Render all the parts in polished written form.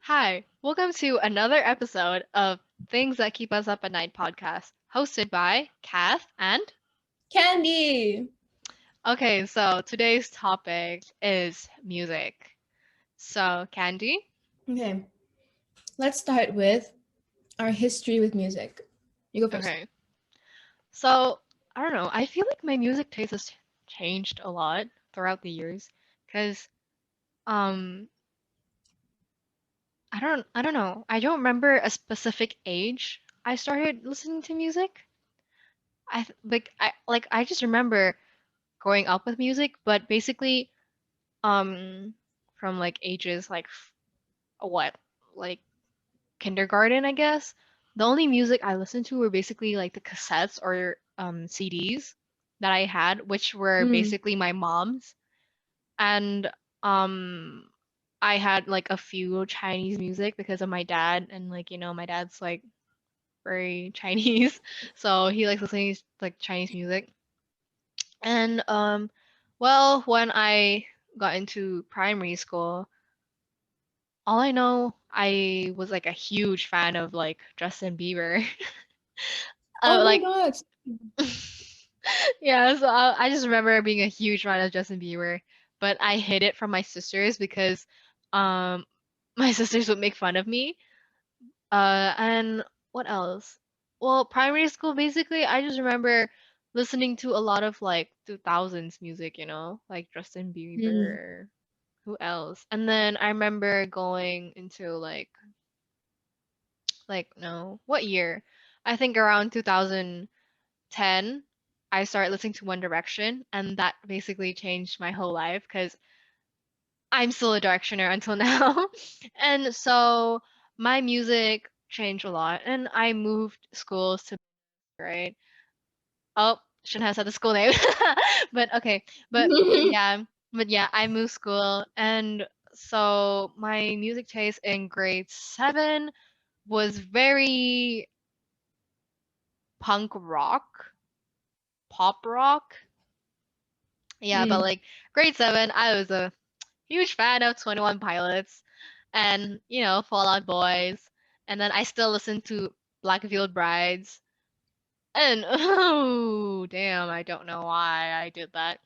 Hi, welcome to another episode of Things That Keep Us Up at Night podcast, hosted by Kath and. Candy. Okay, so today's topic is music. So, Candy? Okay, let's start with our history with music. You go first. Okay, so I don't know, I feel like my music taste has changed a lot throughout the years because um I don't know, I don't remember a specific age I started listening to music. I just remember growing up with music, but basically um from like ages like what like kindergarten, I guess. The only music I listened to were basically like the cassettes or CDs that I had, which were Mm. basically my mom's. And um I had like a few Chinese music because of my dad, and like my dad's like very Chinese, so he likes listening to like Chinese music. And well, when I got into primary school, all I know, I was like a huge fan of like Justin Bieber. Oh my Like, God. yeah, so I just remember being a huge fan of Justin Bieber, but I hid it from my sisters because um my sisters would make fun of me. And what else? Well, primary school, basically, I just remember listening to a lot of like 2000s music, like Justin Mm. Bieber. Who else? And then I remember going into no, what year? I think around 2010, I started listening to One Direction, and that basically changed my whole life because I'm still a Directioner until now. And so my music changed a lot, and I moved schools to, right? Oh, shouldn't have said the school name. But okay, but yeah, I moved school, and so my music taste in grade 7 was very punk rock, pop rock. Yeah, but Mm. like grade 7, I was a huge fan of 21 Pilots and, Fall Out Boys. And then I still listen to Black Veiled Brides. And oh, damn, I don't know why I did that.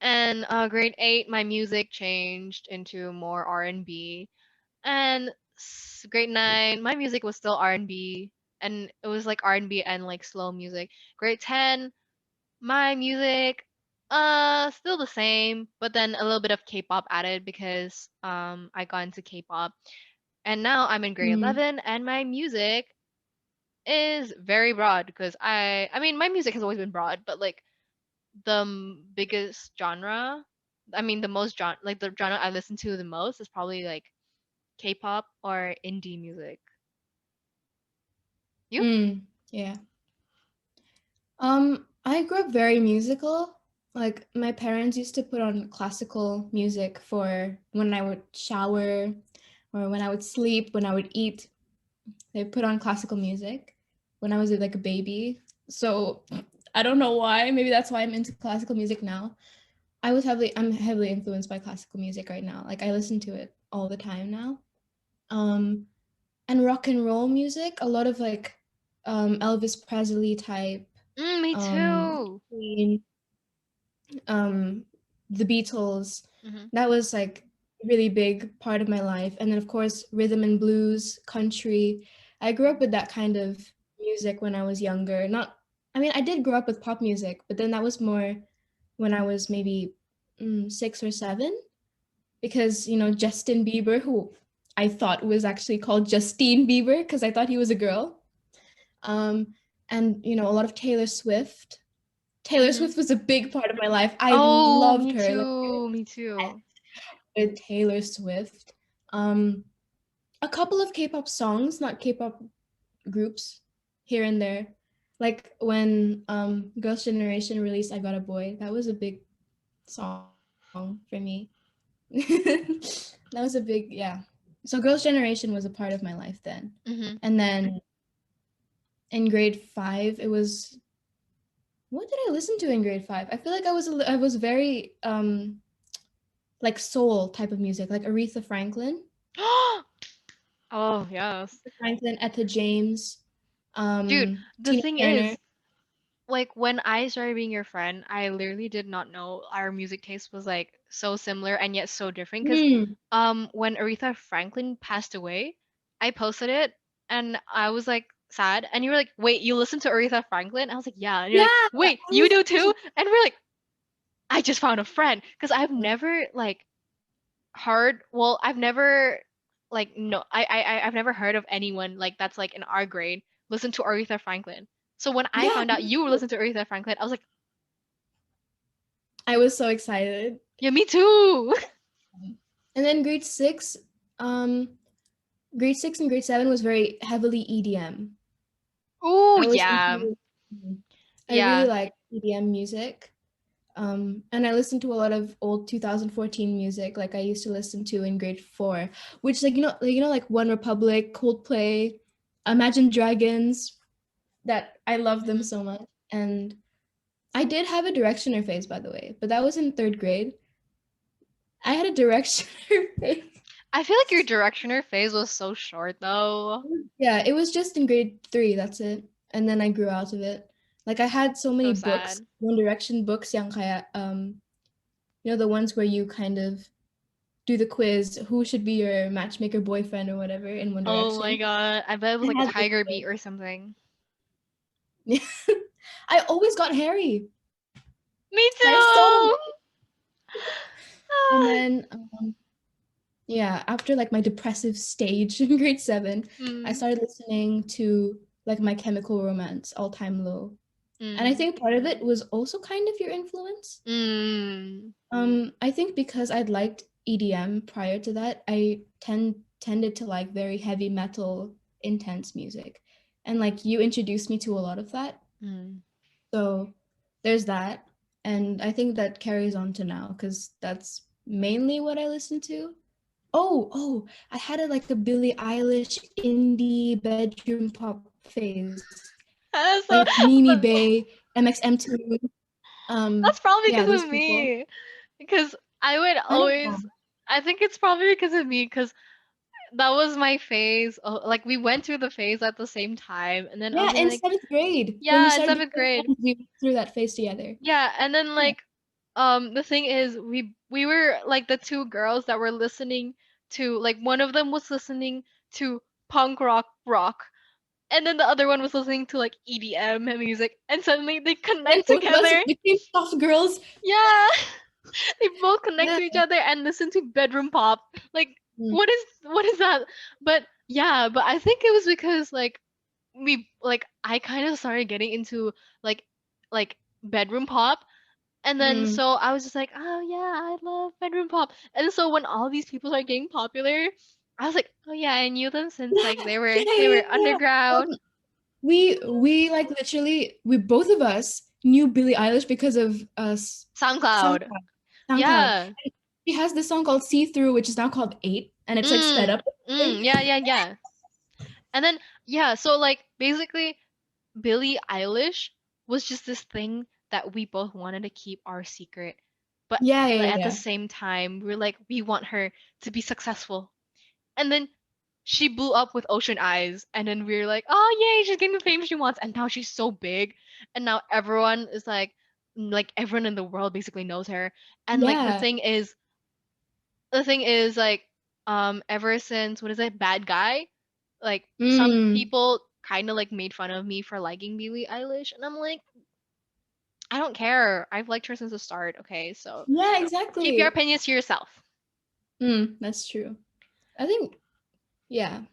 And grade 8, my music changed into more R&B. And grade 9, my music was still R&B, and it was like R&B and like slow music. Grade 10, my music, still the same, but then a little bit of K-pop added because I got into K-pop. And now I'm in grade Mm. 11, and my music is very broad because I mean my music has always been broad, but like the biggest genre, I mean the most like the genre I listen to the most is probably like K-pop or indie music. You? Mm. Yeah. I grew up very musical. Like my parents used to put on classical music for when I would shower or when I would sleep, when I would eat. They put on classical music when I was like a baby. So I don't know why. Maybe that's why I'm into classical music now. I'm heavily influenced by classical music right now. Like I listen to it all the time now. Um, and rock and roll music, a lot of like Elvis Presley type, Me too. Queen, um, the Beatles. Hmm. That was like a really big part of my life. And then of course rhythm and blues, country. I grew up with that kind of music when I was younger. Not, I mean, I did grow up with pop music, but then that was more when I was maybe 6 or 7, because Justin Bieber, who I thought was actually called Justine Bieber because I thought he was a girl, um, and a lot of Taylor Swift. Taylor Hmm. Swift was a big part of my life. I Oh, loved me her. Like too. Me too. with Taylor Swift, um, a couple of K-pop songs, not K-pop groups, here and there. Like when Girls' Generation released "I Got a Boy," that was a big song for me. That was a big, yeah. So Girls' Generation was a part of my life then. And Hmm. then in grade 5, it was, what did I listen to in grade 5? I feel like I was very like soul type of music, like Aretha Franklin. Oh, yes. Franklin, Etta James, Dude, the Tina thing Turner. is, like when I started being your friend, I literally did not know our music taste was like so similar and yet so different. Because Mm, when Aretha Franklin passed away, I posted it and I was like sad, and you were like, "Wait, you listen to Aretha Franklin?" I was like, "Yeah," and you're yeah, like, I "Wait, you was do also too?" And we're like, "I just found a friend," because I've never like heard. Well, I've never like no, I've never heard of anyone like that's like in our grade listen to Aretha Franklin. So when I yeah, found out you were listening to Aretha Franklin, I was like, I was so excited. yeah, me too. And then um, grade six and grade seven was very heavily EDM. Ooh, I was yeah. into, I really Yeah. like EDM music. And I listened to a lot of old 2014 music, like I used to listen to in grade four, which like One Republic, Coldplay, Imagine Dragons. That I love them Mhm. so much. And I did have a Directioner phase, by the way, but that was in third grade. I had a Directioner phase. I feel like your Directioner phase was so short though. Yeah, it was just in grade three. That's it. And then I grew out of it. Like I had so many So books, sad. One Direction books, yang kaya, the ones where you kind of do the quiz, who should be your matchmaker boyfriend or whatever in One Oh my Direction. God. I bet it was I like a had those Tiger Beat books. or something. I always got Harry. Me I have so too. many. And then yeah, after like my depressive stage in grade seven, I Mm, started listening to like My Chemical Romance, All Time Low. And I mm, think part of it was also kind of your influence. mm, I think because I'd liked EDM prior to that, I tended to like very heavy metal, intense music. And like you introduced me to a lot of that. mm. So there's that. And I think that carries on to now because that's mainly what I listen to. Oh, I had like a Billie Eilish indie bedroom pop phase, So, like Mimi but Bay, MXM2. that's probably Yeah, because those of people. me. Because I would I don't know. always, I think it's probably because of me, because that was my phase. Like we went through the phase at the same time, and then I Yeah, was in like, seventh grade, when we yeah, in started seventh becoming grade. friends, we went through that phase together. Yeah, and then Yeah. like, the thing is, we were like the two girls that were listening to like one of them was listening to punk rock, and then the other one was listening to like EDM music, and suddenly they And then connect both of us together. became soft girls. Yeah. They both connect Yeah. to each other and listen to bedroom pop. Like Mm, what is that? But yeah, but I think it was because like we like I kind of started getting into like like bedroom pop, and then mm. so I was just like, "Oh yeah, I love bedroom pop." And so when all these people started getting popular, I was like, "Oh yeah, I knew them since Yeah, like yeah, they yeah, were yeah. underground." We like literally we both of us knew Billie Eilish because of SoundCloud. SoundCloud. SoundCloud. Yeah. She has this song called See Through, which is now called Eight, and it's like sped Mm. up. Yeah, yeah, yeah. And then yeah, so like basically Billie Eilish was just this thing that we both wanted to keep our secret. But Yeah, yeah, like, at the yeah. same time, we're like, we want her to be successful. And then she blew up with Ocean Eyes. And then we're like, oh, yay, she's getting the fame she wants. And now she's so big. And now everyone is like, everyone in the world basically knows her. And like, Yeah. the thing is, like, ever since, what is it, Bad Guy? Like, some Mm. people kind of like made fun of me for liking Billie Eilish. And I'm like, I don't care. I've liked her since the start. Okay, so Yeah, keep your exactly. opinions to yourself. That's true. I think, yeah.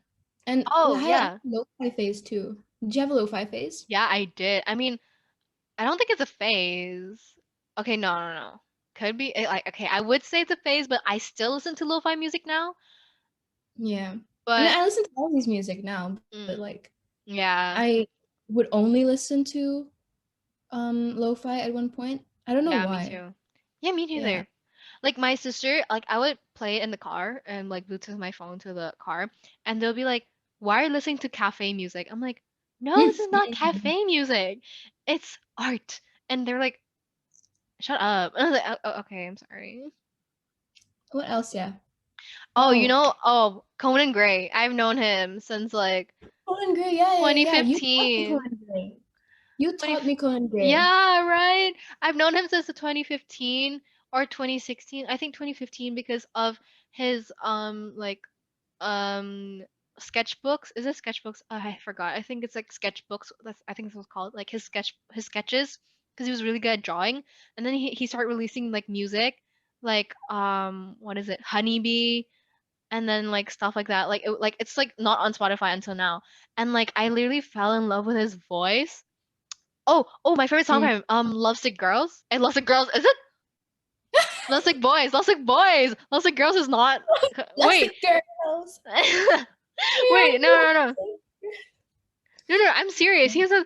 And Oh, I had a yeah. lo-fi phase too. Did you have a lo-fi phase? Yeah, I did. I mean, I don't think it's a phase. Okay, no, no, no. Could be like okay, I would say it's a phase, but I still listen to lo-fi music now. Yeah. I mean, But I listen to all these music now, but mm, like yeah, I would only listen to lo-fi at one point. I don't know yeah, me why. too. Yeah, me Yeah. neither. Like my sister, like I would play it in the car and like Bluetooth my phone to the car, and they'll be like, "Why are you listening to cafe music?" I'm like, "No, this is not cafe music. It's art." And they're like, "Shut up." And I was like, "Oh, okay, I'm sorry." What else? Yeah. Oh, Oh, Conan Gray. I've known him since like Conan Gray. Yeah, yeah, yeah. You taught me 2015. Conan Gray. You 20, taught me Conan Gray. yeah, right. I've known him since the 2015 or 2016. I think 2015 because of his um sketchbooks. Is it sketchbooks? I forgot. I think it's like sketchbooks. I think that's what it's called. Like his sketches because he was really good at drawing. And then he started releasing like music, like what is it? Honeybee and then like stuff like that. Like it's like not on Spotify until now. And like I literally fell in love with his voice. Oh, my favorite song by Mm. him, Lovesick Girls. And Lovesick Girls, is it? Lovesick Boys, Lovesick Boys. Lovesick Girls is not. Wait. Plastic Girls. Where are Wait, no, you? no, no. No, no, I'm serious. He has a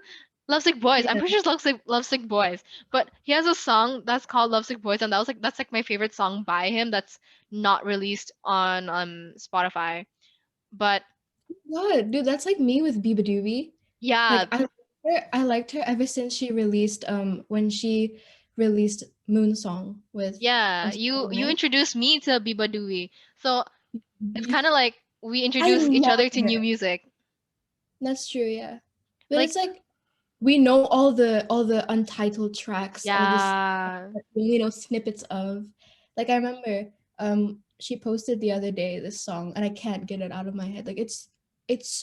Lovesick Boys. I'm Yeah. pretty sure it's Lovesick Boys. But he has a song that's called Lovesick Boys, and that's like my favorite song by him that's not released on Spotify. But God, dude, that's like me with Biba Doobie. yeah, Like I liked her ever since she released when she released Moon Song with yeah, you Spotify. introduced me to Biba Dooey. So it's kind of like we I introduce each love other to new her. music. That's true, yeah. But Like, it's like we know all the untitled tracks, all this yeah, that we only know snippets of. Like I remember she posted the other day this song and I can't get it out of my head. Like it's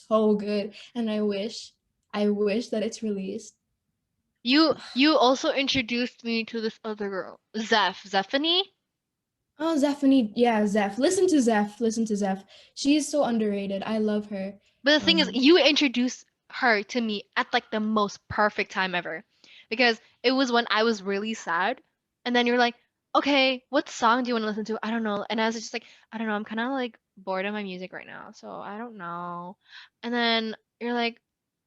so good and I wish that it's released. you also introduced me to this other girl, Zephanie. Oh, Zephanie, yeah, Zeph. Listen to Zeph. Listen to Zeph. She's so underrated. I love her. But the thing is, Um, you introduced her to me at like the most perfect time ever. Because it was when I was really sad. And then you're like, okay, what song do you want to listen to? I don't know. And I was just like, I don't know. I'm kind of like bored of my music right now. So I don't know. And then you're like,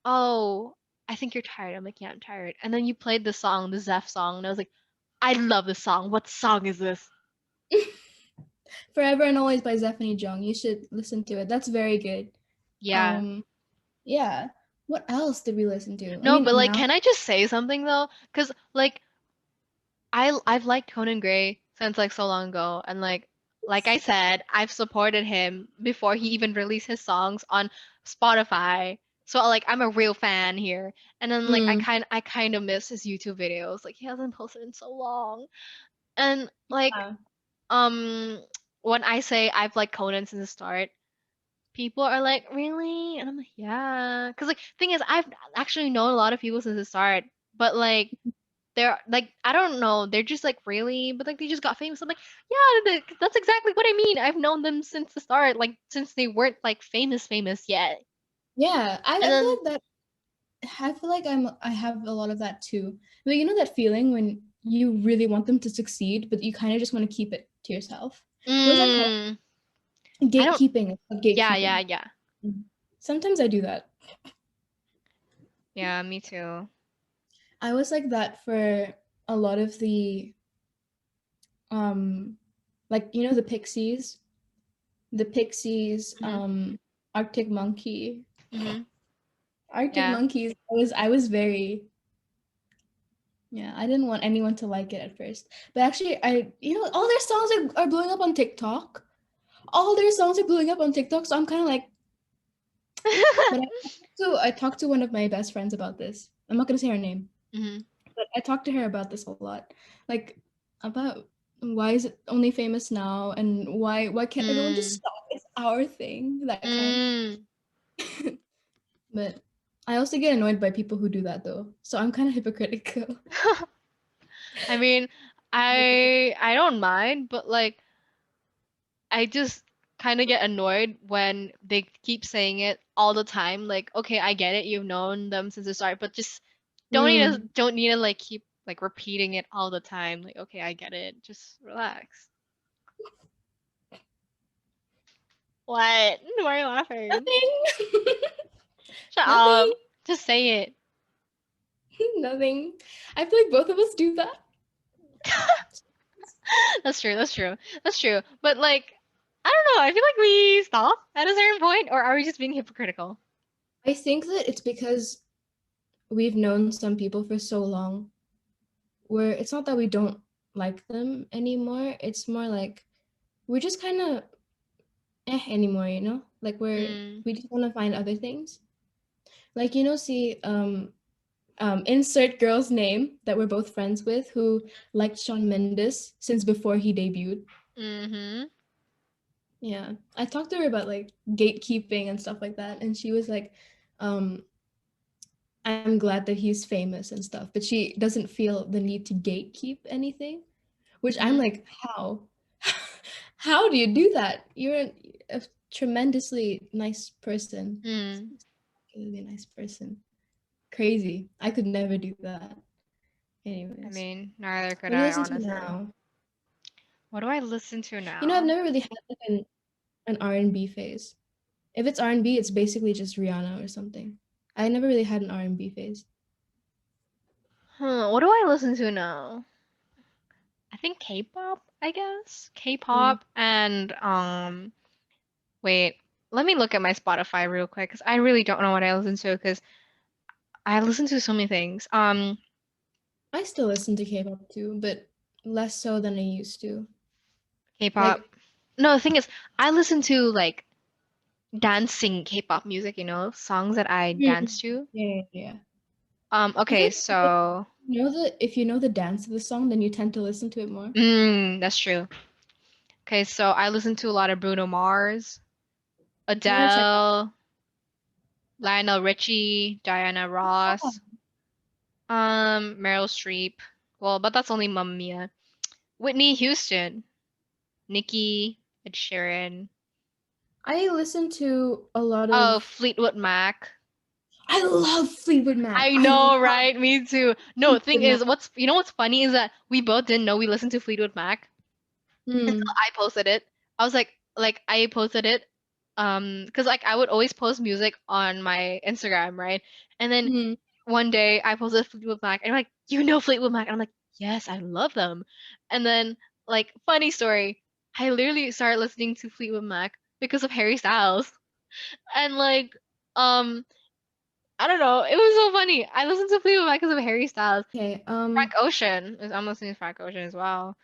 oh, I think you're tired. I'm like, yeah, I'm tired. And then you played the song, the Zeph song. And I was like, I love this song. What song is this? Forever and Always by Zephanie Jung. You should listen to it. That's very good. Yeah. Um, yeah. What else did we listen to? I No, mean, but like, now. can I just say something though? Because like, I've liked Conan Gray since like so long ago, and like I said, I've supported him before he even released his songs on Spotify. So like I'm a real fan here. And then like Mm, I kind of miss his YouTube videos. Like he hasn't posted in so long. And like yeah. um when I say I've liked Conan since the start, people are like, "Really?" And I'm like, "Yeah." 'Cause like thing is I've actually known a lot of people since the start, but like they're like I don't know, they're just like really, but like they just got famous. I'm like, yeah, that's exactly what I mean. I've known them since the start, like since they weren't like famous yet. Yeah, And I feel then like that. I feel like I have a lot of that too. But you know that feeling when you really want them to succeed, but you kind of just want to keep it to yourself. What is that called? mm, I don't. Gatekeeping. It's called Yeah, yeah, gatekeeping. yeah, Mhm. Sometimes I do that. yeah. Me too. I was like that for a lot of the um like the Pixies, Mhm. Arctic Monkey. Mhm. Arctic Yeah. Monkeys. I was very, yeah, I didn't want anyone to like it at first. But actually all their songs are blowing up on TikTok. All their songs are blowing up on TikTok, so I'm kind of like, but I talked to one of my best friends about this. I'm not gonna say her name, Mhm. but I talked to her about this a lot, like about why is it only famous now, and why can't everyone just Mm. stop? It's our thing, that kind. Mm. But I also get annoyed by people who do that though, so I'm kind of hypocritical. I mean, I don't mind, but like I just kind of get annoyed when they keep saying it all the time. Like, okay, I get it, you've known them since the start, but just Mm. don't need to like keep like repeating it all the time. Like, okay, I get it. Just relax. What? Why are you laughing? Nothing. Shut Nothing. up. Just say it. Nothing. I feel like both of us do that. That's true. That's true. That's true. But like, I don't know. I feel like we stop at a certain point, or are we just being hypocritical? I think that it's because we've known some people for so long where it's not that we don't like them anymore. It's more like we're just kind of anymore, you know? Like Mm, we just want to find other things. Like, you know, see, insert girl's name that we're both friends with who liked Shawn Mendes since before he debuted. mm-hmm. Yeah. I talked to her about like gatekeeping and stuff like that, and she was like, um, I'm glad that he's famous and stuff, but she doesn't feel the need to gatekeep anything, which I'm Mm-hmm. like, how? How do you do that? You're a tremendously nice person. Mm. A really nice person. Crazy. I could never do that. Anyways. I mean, neither What could do you I, listen to honestly. now? What do I listen to You know, I've now? never really had like an R&B phase. If it's R&B, it's basically just Rihanna or something. I never really had an R&B phase. What do I listen to now? I think K-pop, I guess. Mm. K-pop and wait, let me look at my Spotify real quick because I really don't know what I listen to because I listen to so many things. I still listen to K-pop too, but less so than I used to. K-pop. Like, No, the thing is, I listen to like dancing K-pop music, songs that I mm, dance to. yeah. I feel Okay, like if so you know the dance of the song, then you tend to listen to it more. that's true. Okay, so I listen to a lot of Bruno Mars, I gotta check Adele, Lionel Richie, Diana that. Ross, Meryl Streep. Well, but that's only Mamma Mia. Whitney Houston, Nicki, Ed Sheeran. I listen to a lot Oh, of. Fleetwood Mac. I love Fleetwood Mac. I I love know, right? Me too. No, thing Fleetwood Mac. is, what's funny is that we both didn't know we listened to Fleetwood Mac until Mm, I posted it. I was like I posted it, because like I would always post music on my Instagram, right? And then mm. one day I posted Fleetwood Mac, and I'm like, you know Fleetwood Mac? And I'm like, yes, I love them. And then like funny story, I literally started listening to Fleetwood Mac because of Harry Styles, and like um I don't know, it was so funny. I listened to Fleetwood Mac because of Harry Styles. Okay. Frank Ocean, I'm listening to Frank Ocean as well.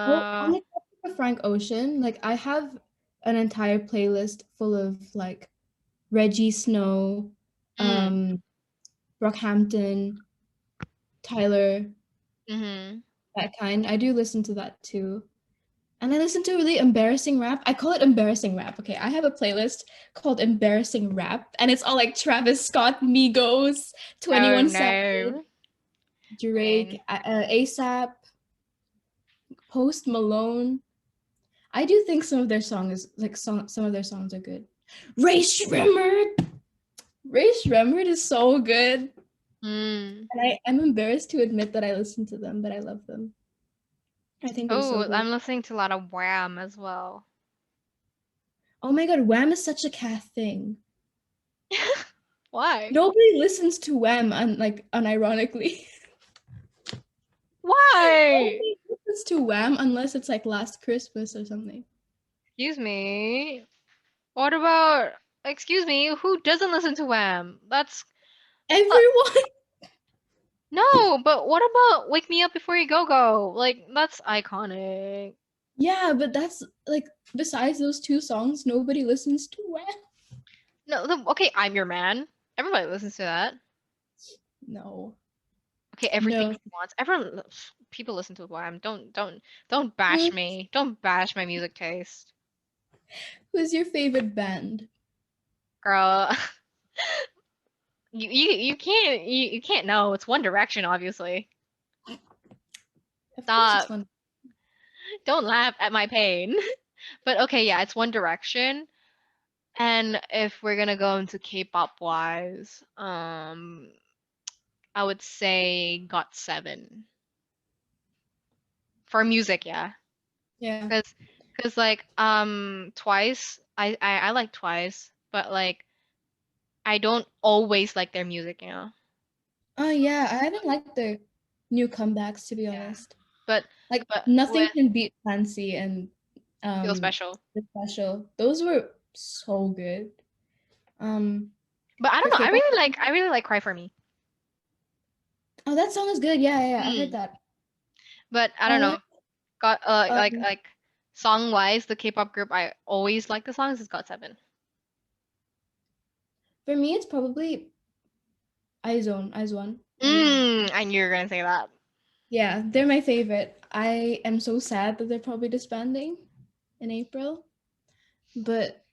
Well, on Uh, the topic of Frank Ocean, like I have an entire playlist full of like Reggie Snow, mm, um, Brockhampton, Tyler, mm-hmm. that kind. I do listen to that too. And I listen to really embarrassing rap. I call it embarrassing rap. Okay, I have a playlist called Embarrassing Rap, and it's all like Travis Scott, Migos, Oh 21 Savage, no. I Drake, mean, ASAP, Post Malone. I do think some of their some of their songs are good. Ray Shremmerd. Ray Shremmerd is so good. mm. And I'm embarrassed to admit that I listen to them, but I love them. I think they're so Oh, good. I'm listening to a lot of Wham as well. Oh my god, Wham is such a Kath thing. Why? Nobody listens to Wham like unironically. Why? Nobody listens to Wham unless it's like Last Christmas or something. Excuse me. What about, excuse me, who doesn't listen to Wham? Uh, Everyone. no, but what about Wake Me Up Before You Go Go? Like, that's iconic. Yeah, but that's like besides those two songs, nobody listens to Wham. No, okay, I'm Your Man. Everybody listens to that. No. Okay, Everything No. She Wants. People listen to Wham. Don't bash me. Don't bash my music taste. Who's your favorite band? Girl, you can't know. It's One Direction, obviously. Of course it's Stop. one. Don't laugh at my pain. But okay, yeah, it's One Direction. And if we're gonna go into K-pop wise, I would say Got Seven for music, yeah. Yeah. Cause, cause like Twice, I like Twice, but like I don't always like their music. Oh yeah, I haven't liked their new comebacks to be Yeah. honest. But Like but nothing with can beat Fancy and Feel um Special. the special. Those were so good. Um But I don't for know. I K-pop. really like I really like Cry for Me. Oh, that song is good. Yeah, I heard Mm. that. But I I don't know. like Got um Song-wise, the K-pop group I always like the songs is GOT7. For me, it's probably IZ*ONE. I knew you were gonna say that. Yeah, they're my favorite. I am so sad that they're probably disbanding in April, but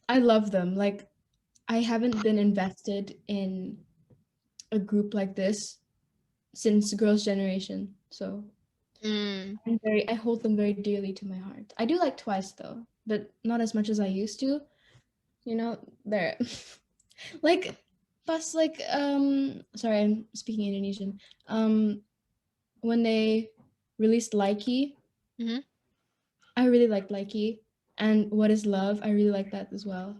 I love them. Like, I haven't been invested in a group like this since Girls' Generation. So Mm. I hold them very dearly to my heart. I do like Twice though, but not as much as I used to. You know, they're like pas like sorry, I'm speaking Indonesian. When they released Likey, Hmm. I really liked Likey, and What Is Love, I really like that as well.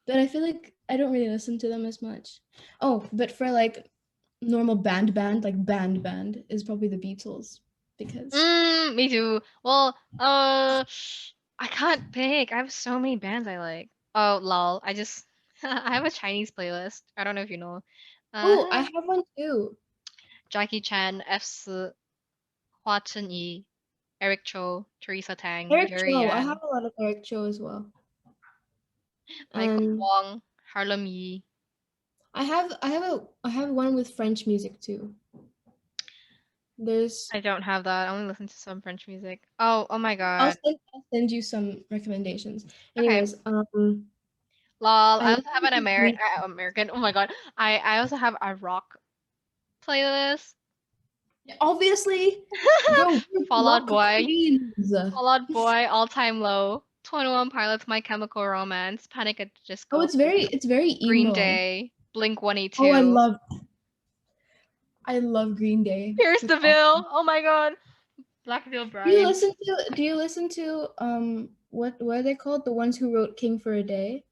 But I feel like I don't really listen to them as much. Oh, but for like normal like band is probably the Beatles because Me too. Well, I can't pick. I have so many bands I like. Oh, lol. I just I have a Chinese playlist. I don't know if you know. oh, I Uh, have one too. Jackie Chan, F. Hua Chen-yi, Eric Cho, Teresa Tang, Eric Jerry Cho, I have Yan, a lot of Eric Cho as well. Michael And Wong, Harlem Yi. I have one with French music too. There's I don't have that. I only listen to some French music. Oh my I'll God. send you some recommendations. Okay. Anyways, Lol. I I also have listen an to Green American. Oh my God. I also have a rock playlist. obviously, girl, we're Fall Out rock Boy, queens. Fall Out Boy, All Time Low, 21 Pilots, My Chemical Romance, Panic at the Oh, Disco, it's very Green emo. Day, Blink Oh, 182, I love Green Day. Pierce That's the awesome. Veil. Oh my God. Black Veil Brides. Do you listen to what are they called? The ones who wrote King for a Day?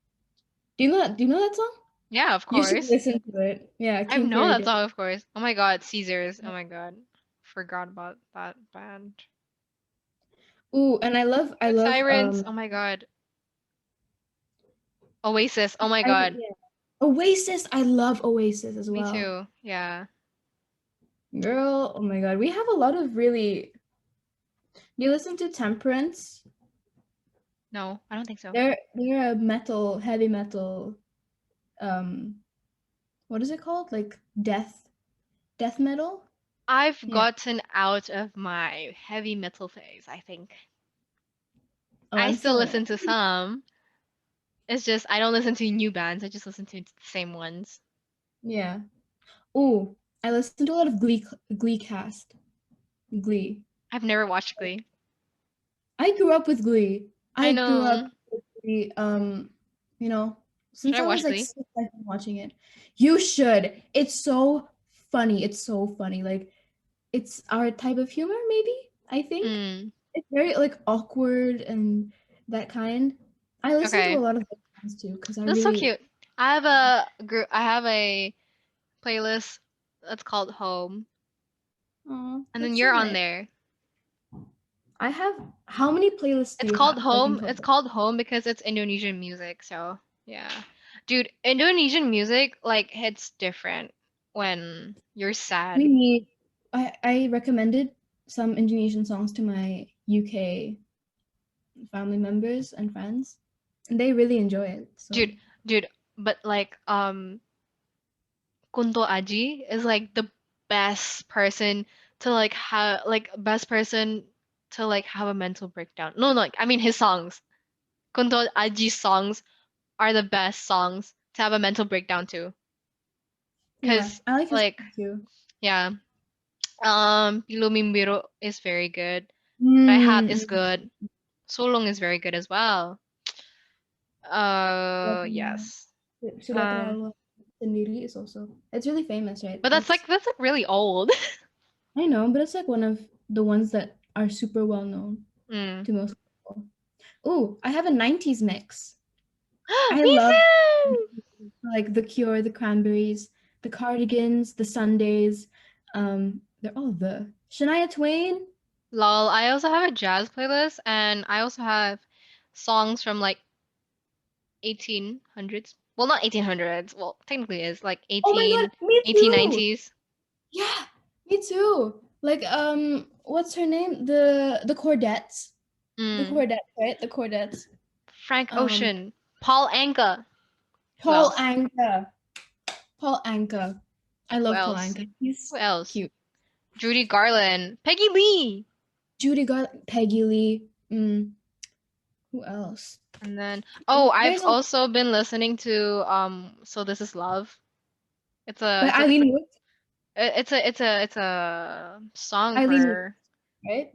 Do you know that song? Yeah, of You should course. listen to it. Yeah, I King for know a that Day. song, of course. Oh my God, Caesars. Oh my God. Forgot about that band. Ooh, and I Good love Sirens. Oh my God. Oasis. Oh my God. yeah. Oasis. I love Oasis as Me well. too. Yeah. Girl, oh my God. We have a lot of really Do you listen to Temperance? No, I don't think so. They're a heavy metal, um, what is it called? Like death metal? I've Yeah. gotten out of my heavy metal phase, I think. Oh, I I'm still still in listen it. to some. It's just I don't listen to new bands. I just listen to the same ones. Yeah. Ooh, I listen to a lot of Glee cast. Glee. I've never watched Glee. I grew up with Glee. I I grew up know. with Glee, you know, Should since I I was watch like Glee? 6, I've been watching it. You should. It's so funny. It's so funny. Like it's our type of humor, maybe, I think. Mm. It's very like awkward and that kind. I listen to a Okay. lot of those songs too because That's so cute. I have a group. I have a playlist that's called Home, oh, and then that's so you're on nice. there. I have how many playlists do It's you called have like in Home. It's total? called Home because it's Indonesian music. So yeah, dude, Indonesian music like hits different when you're We sad. need I recommended some Indonesian songs to my UK family members and friends, and they really enjoy it. So Dude, dude, but like Kunto Aji is like the best person to like have like best person to like have a mental breakdown. No, no, like I mean his songs. Kunto Aji's songs are the best songs to have a mental breakdown to. yeah, Cause I like his like songs too. yeah, Pilu Mimbiro is very good. Rehat is Mm-hmm. good. Sulung is very good as well. Yes. Sudah Um, terlalu sendiri is also it's really famous, right? but that's like really old. I know, but it's like one of the ones that are super well known Mm. to most people. Oh, I have a 90s mix. I Me love too. like The Cure, The Cranberries, The Cardigans, The Sundays. They're all the Shania Twain. Lol, I also have a jazz playlist and I also have songs from like 1800s. Well, not 1800s. Well, technically it is like Oh my God, me eighteen too. nineties. Yeah, me too. Like what's her name? The Cordettes. The Mm. Cordettes, right? The Cordettes. Frank Um, Ocean, Paul Anka. Who Paul else? Anka. Paul Anka. I Who love Paul else? Anka. Who He's else? cute. Judy Garland, Peggy Lee. Judy Garland, Peggy Lee. Who else? And then, oh, I've There's a also been listening to So This Is Love. by Eileen Wood. It's a song Eileen Wood, for. right?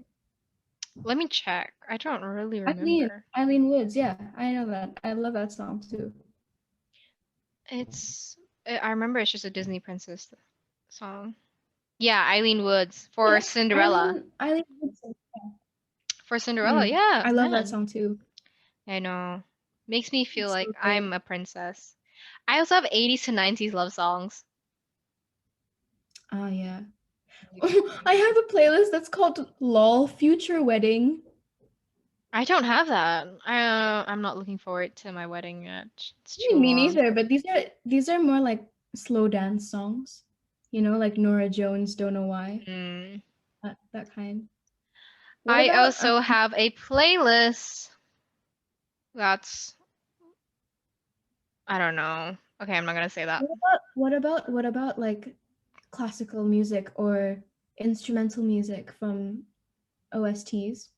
Let me check. I don't really remember. Eileen Woods. Yeah, I know that. I love that song too. It's I remember it's just a Disney princess song. Yeah, Eileen Woods for Yeah, Cinderella. Eileen Woods. For Cinderella, yeah, I love that man. song too. I know. Makes me feel It's like so good. I'm a princess. I also have 80s to 90s love songs. Oh yeah. Really good I have a playlist that's called LOL Future Wedding. I don't have that. I'm not looking forward to my wedding yet. It's I too mean, me long. neither, but these are more like slow dance songs. You know, like Nora Jones, Don't Know Why. Mm. That kind. What I about also have a playlist that's I don't know. Okay, I'm not gonna say that. what about like classical music or instrumental music from OSTs?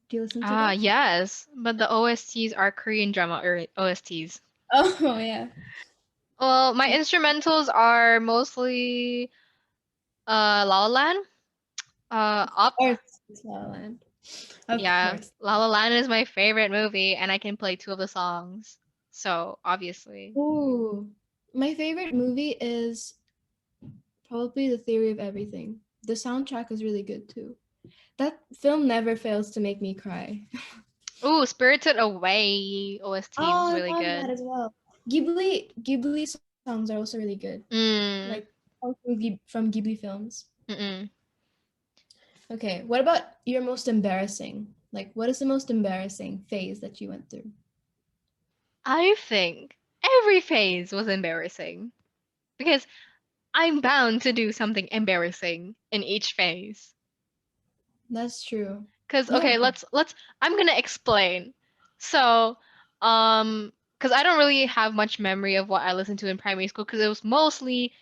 Do you listen to Ah, those? yes, but the OSTs are Korean drama or OSTs. Oh yeah. Well, my instrumentals are mostly La La Land, Of Up. course, it's La La Land. Of Yeah, course. La La Land is my favorite movie, and I can play two of the songs. So, obviously. Ooh, my favorite movie is probably The Theory of Everything. The soundtrack is really good too. That film never fails to make me cry. Ooh, Spirited Away OST was Oh, really I love that good. as well. Ghibli songs are also really good. Like Mm, from Ghibli films. mm-mm. Okay, what about your most embarrassing? Like, what is the most embarrassing phase that you went through? I think every phase was embarrassing because I'm bound to do something embarrassing in each phase. That's true. Cause Yeah, okay, let's I'm gonna explain. So, cause I don't really have much memory of what I listened to in primary school because it was mostly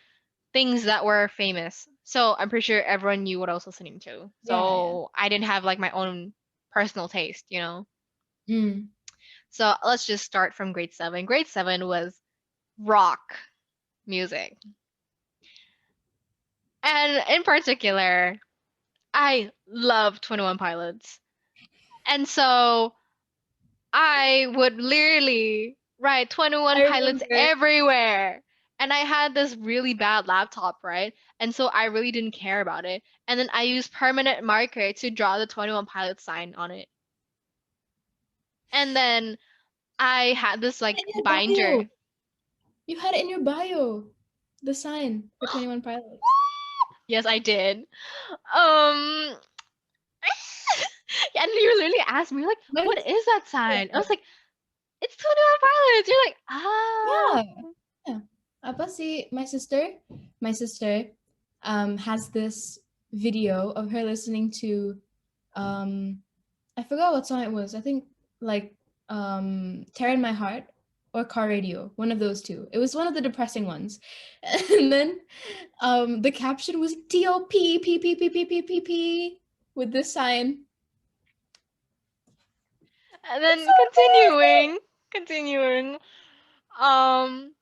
things that were famous. So I'm pretty sure everyone knew what I was listening to. yeah. So I didn't have like my own personal taste. Mm. So let's just start from grade seven. Grade seven was rock music. And in particular, I love 21 Pilots. And so I would literally write 21 I Pilots remember. everywhere. And I had this really bad laptop, right? And so I really didn't care about it. And then I used permanent marker to draw the 21 Pilots sign on it. And then I had this like In your binder. bio. You had it in your bio. The sign for 21 Pilots. Yes, I did. Um, and you literally asked me, like, My what is that sign? I was like, it's 21 Pilots. You're like, ah. Yeah. Yeah. Apa sih, my sister has this video of her listening to um I forgot what song it was. I think like Tear in My Heart or Car Radio, one of those two. It was one of the depressing ones. And then the caption was TOP P P P P P P P with this sign. And It's then so embarrassing. continuing. Um,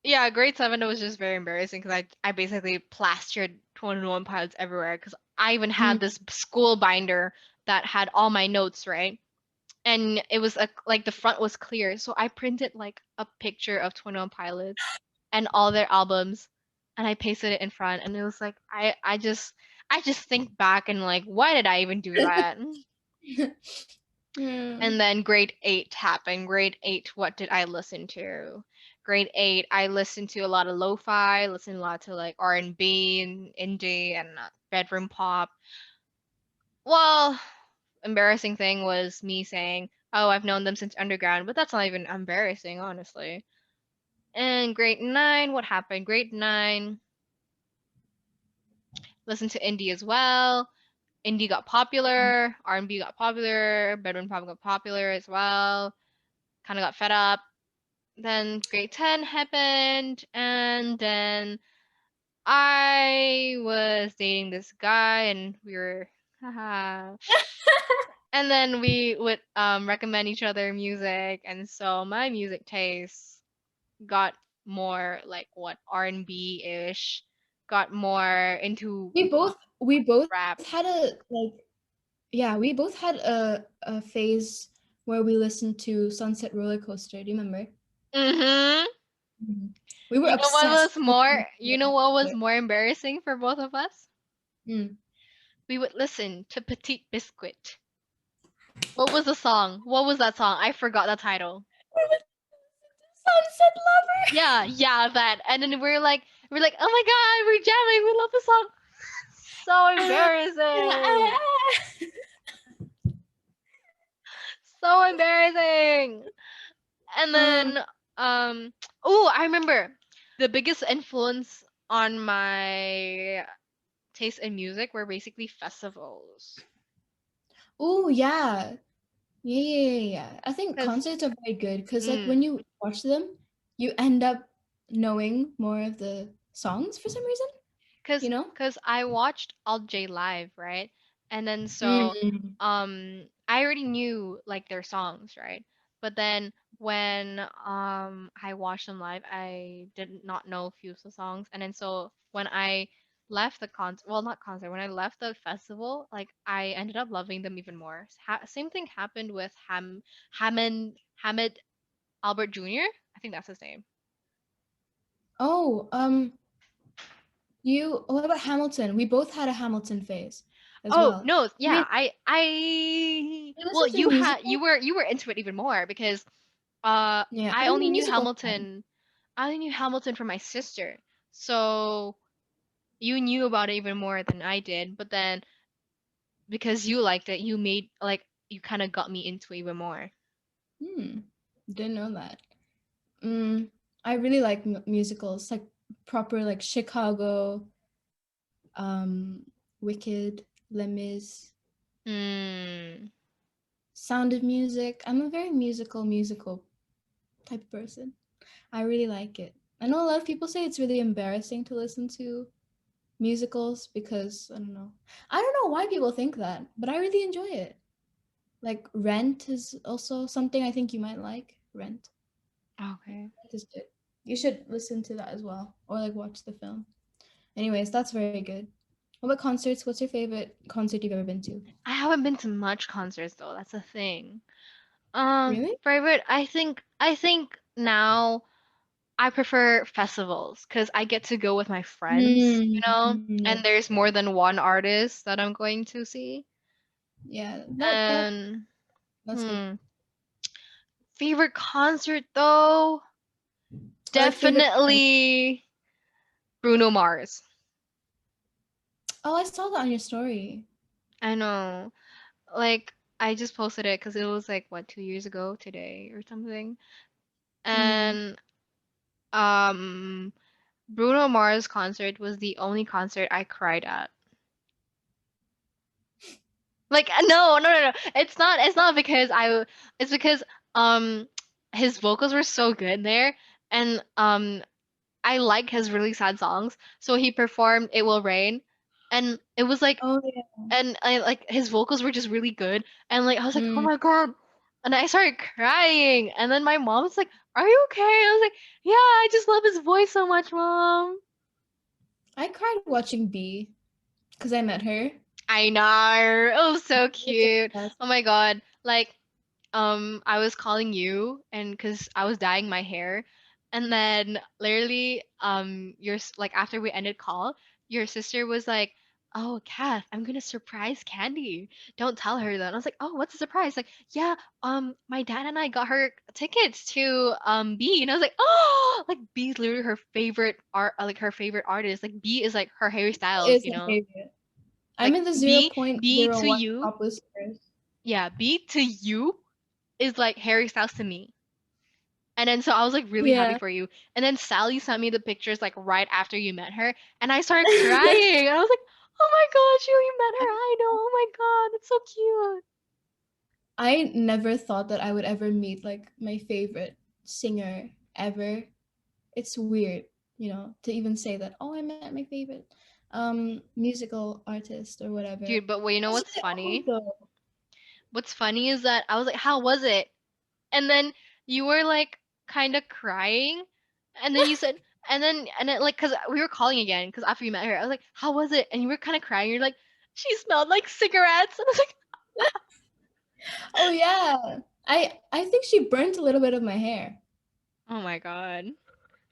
yeah, grade seven it was just very embarrassing because I basically plastered 21 Pilots everywhere because I even Mm. had this school binder that had all my notes, right? And it was like the front was clear, so I printed like a picture of 21 Pilots and all their albums, and I pasted it in front, and it was like I just think back and like why did I even do that? Mm. And then grade eight happened. Grade eight, what did I listen to? Grade eight, I listened to a lot of lo-fi, listened a lot to like R&B and indie and bedroom pop. Well, embarrassing thing was me saying, "Oh, I've known them since underground," but that's not even embarrassing, honestly. And grade nine, what happened? Grade nine, listened to indie as well. indie got popular, R&B got popular, bedroom pop got popular as well. Kind of got fed up. Then grade 10 happened, and then I was dating this guy, and we were, haha. And then we would recommend each other music, and so my music taste got more like what R&B ish, got more into We both rap. had a like yeah, we both had a phase where we listened to Sunset Roller Coaster. Do you remember? Mhm. Mhm. We were obsessed with Sunset You Roller know what was Coaster. more embarrassing for both of us? Mm. We would listen to Petite Biscuit. What was the song? What was that song? I forgot the title. We would Sunset Lover. Yeah, yeah, that. And then we're like, oh my god, we're jamming. We love the song. So Ah, embarrassing. ah. So embarrassing. And Um, then oh, I remember the biggest influence on my taste in music were basically festivals. oh yeah. Yeah. I think Cause concerts are very good because, like, mm, when you watch them, you end up knowing more of the songs for some reason, cause you know? cause I watched Alt J live, right? And then so Mm. I already knew like their songs, right? But then when I watched them live, I did not know a few of the songs. And then so when I left the concert, well, not concert, when I left the festival, like I ended up loving them even more. Same thing happened with Hamid Albert Jr. I think that's his name. Oh, what about Hamilton? We both had a Hamilton phase as Oh well. no, I mean, yeah, I we well, listened to you were into it even more because yeah, I I'm a only knew musical fan. Hamilton. I only knew Hamilton from my sister. So you knew about it even more than I did, but then because you liked it, you made like you kind of got me into it even more. Hmm, didn't know that. Mm, I really like musicals, like proper like Chicago, Wicked, Les Mis, Hmm. Sound of Music. I'm a very musical type of person. I really like it. I know a lot of people say it's really embarrassing to listen to musicals because I don't know. I don't know why people think that, but I really enjoy it. Like Rent is also something I think you might like. Rent. Okay. Rent is good. You should listen to that as well or like watch the film. Anyways, that's very good. What about concerts? What's your favorite concert you've ever been to? I haven't been to much concerts though. That's the thing. Really? Favorite. I think now I prefer festivals because I get to go with my friends, you know, Yeah, and there's more than one artist that I'm going to see. yeah. And That's good. hmm, favorite concert though, Or like favorite band. definitely Bruno Mars. Oh, I saw that on your story. I know, like I just posted it because it was like what 2 years ago today or something, Mm. and um, Bruno Mars concert was the only concert I cried at. Like no, no, no, no. It's not because it's because um his vocals were so good there and I like his really sad songs. So he performed It Will Rain and it was like Oh yeah. and I like his vocals were just really good and like I was like, "Oh Mm. my God." And I started crying and then my mom was like, "Are you okay?" I was like, "Yeah, I just love his voice so much, Mom." I cried watching B because I met her. I know. It was so I was cute. obsessed. Oh my God. Like I was calling you and because I was dyeing my hair, and then literally, like after we ended call, your sister was like, "Oh, Kath, I'm gonna surprise Candy. Don't tell her that." And I was like, "Oh, what's the surprise?" Like, yeah, my dad and I got her tickets to B, and I was like, "Oh, like B's literally her favorite art, like her favorite artist. Like B is like her Harry Styles, Is you my know." favorite. I'm Like in the zero point B zero to 0.01 you, top listeners. yeah, B to you is like Harry Styles to me. And then so I was like really happy Yeah. for you. And then Sally sent me the pictures like right after you met her, and I started crying. And I was like, Oh my gosh, you met her idol. Oh my god, that's so cute. I never thought that I would ever meet like my favorite singer ever. It's weird, to even say that, oh, I met my favorite musical artist or whatever. Dude, but you know That's what's really odd funny? though. What's funny is that I was like, how was it? And then you were like kind of crying. And then you said, and then like, cause we were calling again, cause after you met her, I was like, how was it? And you were kind of crying. You're like, she smelled like cigarettes. And I was like, Oh yeah. I think she burnt a little bit of my hair. oh my god.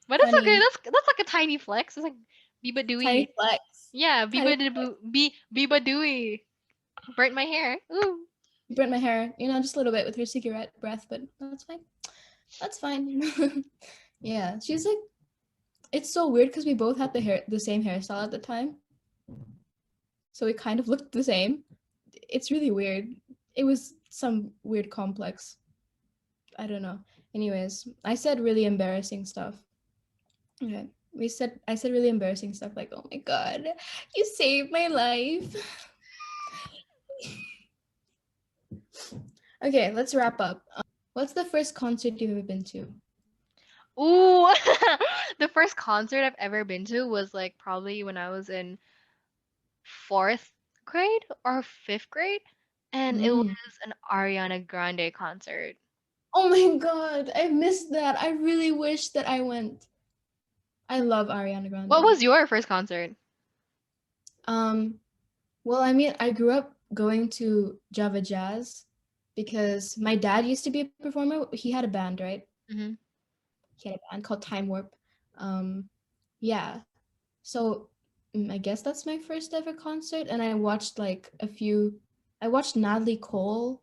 But it's okay. Funny. That's like a tiny flex. It's like Biba Tiny Dooey. flex. Yeah, Tiny Biba flex. Biba Dooey. Burnt my hair. Ooh. She burnt my hair, just a little bit with her cigarette breath, but that's fine. That's fine. Yeah, she's like, it's so weird because we both had the same hairstyle at the time, so we kind of looked the same. It's really weird. It was some weird complex. I don't know. Anyways, I said really embarrassing stuff. Okay. I said really embarrassing stuff like, "Oh my god, you saved my life." Okay, let's wrap up. What's the first concert you've ever been to? Ooh. The first concert I've ever been to was like probably when I was in fourth grade or fifth grade, and it was Mm. an Ariana Grande concert. Oh my god, I missed that. I really wish that I went. I love Ariana What Grande. was your first concert? Um, well, I mean, I grew up going to Java Jazz because my dad used to be a performer. He had a band, right? Hmm. He had a band called Time Warp. Um, yeah. So I guess that's my first ever concert, and I watched like a few. I watched Natalie Cole,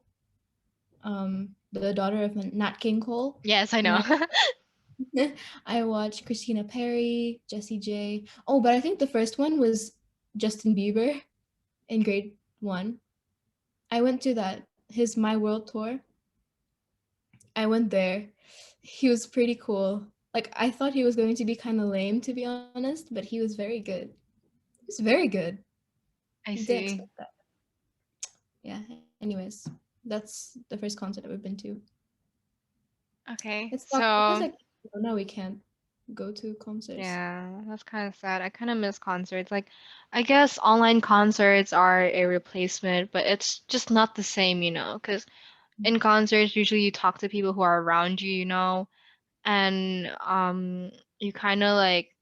the daughter of Nat King Cole, Yes, I and know. I watched Christina Perri, Jessie J. Oh, but I think the first one was Justin Bieber in grade one. I went to his My World tour. I went there. He was pretty cool. Like I thought he was going to be kind of lame, to be honest, but he was very good. He was very good. I Didn't see. expect that. Yeah. Anyways, that's the first concert I've ever been to. Okay, It's not because so like no, we can't go to concerts. yeah, that's kind of sad. I kind of miss concerts. Like, I guess online concerts are a replacement, but it's just not the same, because in concerts, usually you talk to people who are around you, and you kind of like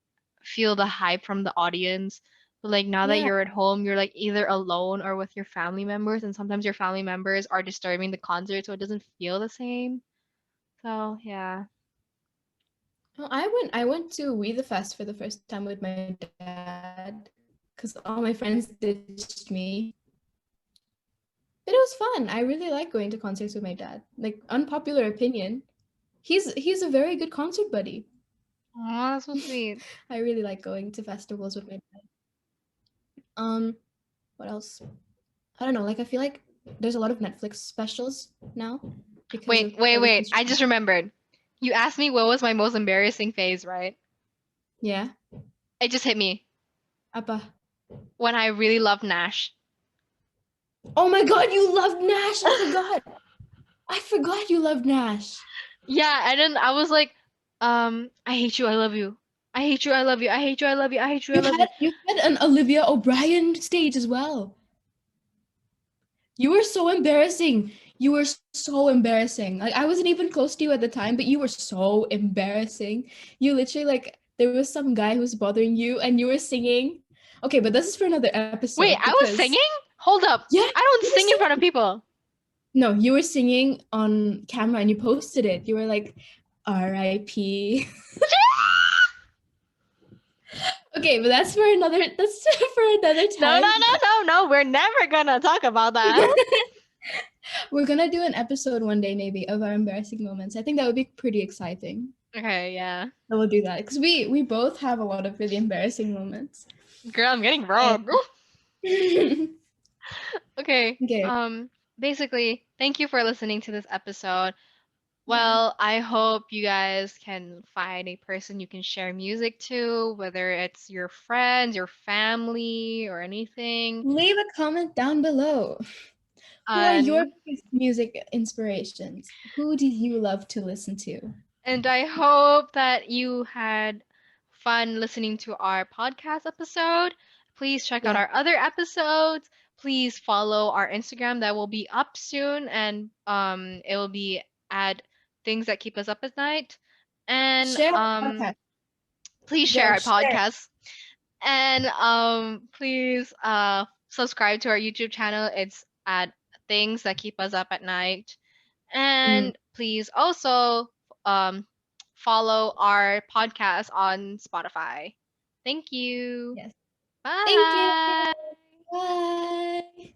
feel the hype from the audience. But like now that Yeah. you're at home, you're like either alone or with your family members, and sometimes your family members are disturbing the concert, so it doesn't feel the same. So, yeah. Oh, I went to We the Fest for the first time with my dad because all my friends ditched me. But it was fun. I really like going to concerts with my dad. Like unpopular opinion, he's a very good concert buddy. Oh, that's so sweet. I really like going to festivals with my dad. Um, what else? I don't know. Like I feel like there's a lot of Netflix specials now because Wait, of wait, everything wait. I just streaming. remembered. You asked me what was my most embarrassing phase, right? Yeah. It just hit me Apa. when I really loved Nash. Oh my God, you loved Nash. I forgot. I forgot you loved Nash. Yeah, and then I was like, I hate you, I love you. I hate you, I love you. I hate you, I love you. I hate you, I You love had you. you had an Olivia O'Brien stage as well. You were so embarrassing. You were so embarrassing. Like I wasn't even close to you at the time, but you were so embarrassing. You literally like there was some guy who was bothering you and you were singing. Okay, but this is for another episode Wait, I was because singing? Hold up. yeah, I don't you were sing in front of singing. people. No, you were singing on camera and you posted it. You were like R.I.P. Okay, but that's for another No, no, time. no, no, no. We're never gonna talk about that. We're gonna do an episode one day maybe of our embarrassing moments. I think that would be pretty exciting. Okay, yeah. So we'll do that because we both have a lot of really embarrassing moments. Girl, I'm getting Uh, wrong. Okay. okay. Basically, thank you for listening to this episode. Yeah. Well, I hope you guys can find a person you can share music to, whether it's your friends, your family, or anything. Leave a comment down below. Who are your And biggest music inspirations? Who do you love to listen to? And I hope that you had fun listening to our podcast episode. Please check out Yeah. our other episodes. Please follow our Instagram that will be up soon, and it will be at things that keep us up at night. And Share our podcast. please share Yo, our share. podcast. And please subscribe to our YouTube channel. It's at things that keep us up at night. Mm, And please also um, follow our podcast on Spotify. Thank you. yes. Thank you. Bye. Bye.